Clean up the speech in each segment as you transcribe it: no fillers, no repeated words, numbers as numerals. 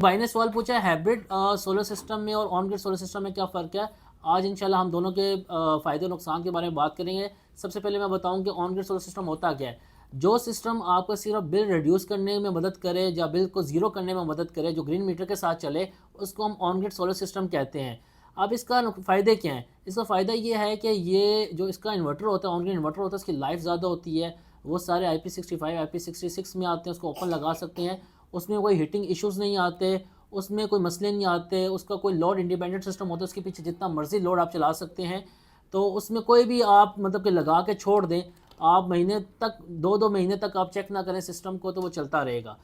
भाई ने सवाल पूछा है हाइब्रिड सोलर सिस्टम में और ऑन ग्रिड सोलर सिस्टम में क्या फ़र्क है। आज इंशाल्लाह हम दोनों के फ़ायदे और नुकसान के बारे में बात करेंगे। सबसे पहले मैं बताऊं कि ऑन ग्रिड सोलर सिस्टम होता क्या है। जो सिस्टम आपका सिर्फ बिल रिड्यूस करने में मदद करे या बिल को ज़ीरो करने में मदद करे, जो ग्रीन मीटर के साथ चले, उसको हम ऑन ग्रिड सोलर सिस्टम कहते हैं। अब इसका फ़ायदे क्या हैं? इसका फ़ायदा ये है कि ये जो इसका इन्वर्टर होता है, ऑन ग्रिड इन्वर्टर होता है, इसकी लाइफ ज़्यादा होती है। वो सारे IP65 IP66 में आते हैं, उसको ओपन लगा सकते हैं। उसमें कोई हीटिंग इश्यूज़ नहीं आते, उसमें कोई मसले नहीं आते, उसका कोई लोड इंडिपेंडेंट सिस्टम होता है, उसके पीछे जितना मर्जी लोड आप चला सकते हैं। तो उसमें कोई भी आप मतलब कि लगा के छोड़ दें, आप महीने तक, 2-2 महीने तक आप चेक ना करें सिस्टम को, तो वो चलता रहेगा।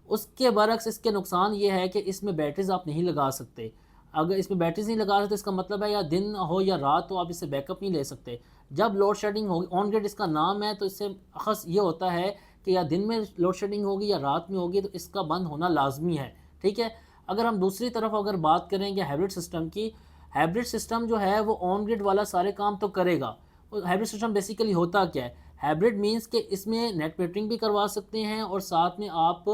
उसके बरक्स इसके नुकसान ये है कि इसमें बैटरीज आप नहीं लगा सकते। अगर इसमें बैटरीज नहीं लगा सकते, इसका मतलब है या दिन हो या रात हो, आप इससे बैकअप नहीं ले सकते। जब लोड शेडिंग होगी, ऑन ग्रिड इसका नाम है, तो इससे ख़ास ये होता है कि या दिन में लोड शेडिंग होगी या रात में होगी, तो इसका बंद होना लाजमी है। ठीक है। अगर हम दूसरी तरफ अगर बात करेंगे हाइब्रिड सिस्टम की, हाइब्रिड सिस्टम जो है वो ऑन ग्रिड वाला सारे काम तो करेगा। हाइब्रिड सिस्टम बेसिकली होता क्या है? हाइब्रिड मींस कि इसमें नेट मीटरिंग भी करवा सकते हैं और साथ में आप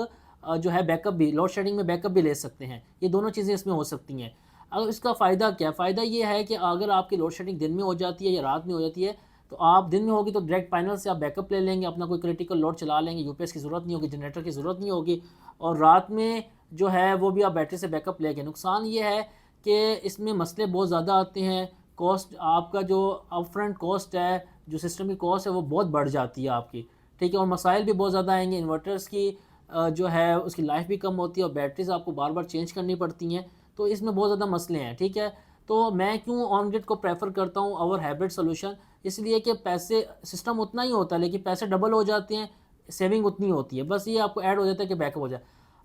जो है बैकअप भी, लोड शेडिंग में बैकअप भी ले सकते हैं। ये दोनों चीज़ें इसमें हो सकती हैं। अगर इसका फ़ायदा क्या है? फ़ायदा ये है कि अगर आपकी लोड शेडिंग दिन में हो जाती है या रात में हो जाती है, तो आप दिन में होगी तो डायरेक्ट पैनल से आप बैकअप ले लेंगे, अपना कोई क्रिटिकल लोड चला लेंगे, यूपीएस की ज़रूरत नहीं होगी, जनरेटर की ज़रूरत नहीं होगी। और रात में जो है वो भी आप बैटरी से बैकअप लेंगे। नुकसान ये है कि इसमें मसले बहुत ज़्यादा आते हैं। कॉस्ट, आपका जो अपफ्रंट कॉस्ट है, जो सिस्टम की कॉस्ट है, वो बहुत बढ़ जाती है आपकी। ठीक है। और मसाइल भी बहुत ज़्यादा आएंगे। इन्वर्टर्स की जो है उसकी लाइफ भी कम होती है और बैटरीज आपको बार बार चेंज करनी पड़ती हैं। तो इसमें बहुत ज़्यादा मसले हैं। ठीक है। तो मैं क्यों ऑन ग्रिड को प्रेफर करता हूँ ओवर हाइब्रिड सोल्यूशन? इसलिए कि पैसे, सिस्टम उतना ही होता है लेकिन पैसे डबल हो जाते हैं, सेविंग उतनी होती है। बस ये आपको ऐड हो जाता है कि बैकअप हो जाए।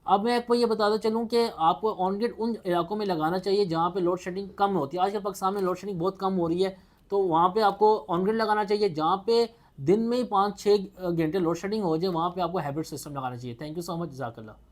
अब मैं आपको ये बताता चलूँ कि आपको ऑन ग्रिड उन इलाकों में लगाना चाहिए जहाँ पे लोड शेडिंग कम होती है। आजकल पाकिस्तान में लोड शेडिंग बहुत कम हो रही है, तो वहाँ पे आपको ऑन ग्रिड लगाना चाहिए। जहाँ पे दिन में ही 5-6 घंटे लोड शेडिंग हो जाए, वहाँ पे आपको हाइब्रिड सिस्टम लगाना चाहिए। थैंक यू सो मच, जज़ाकल्लाह।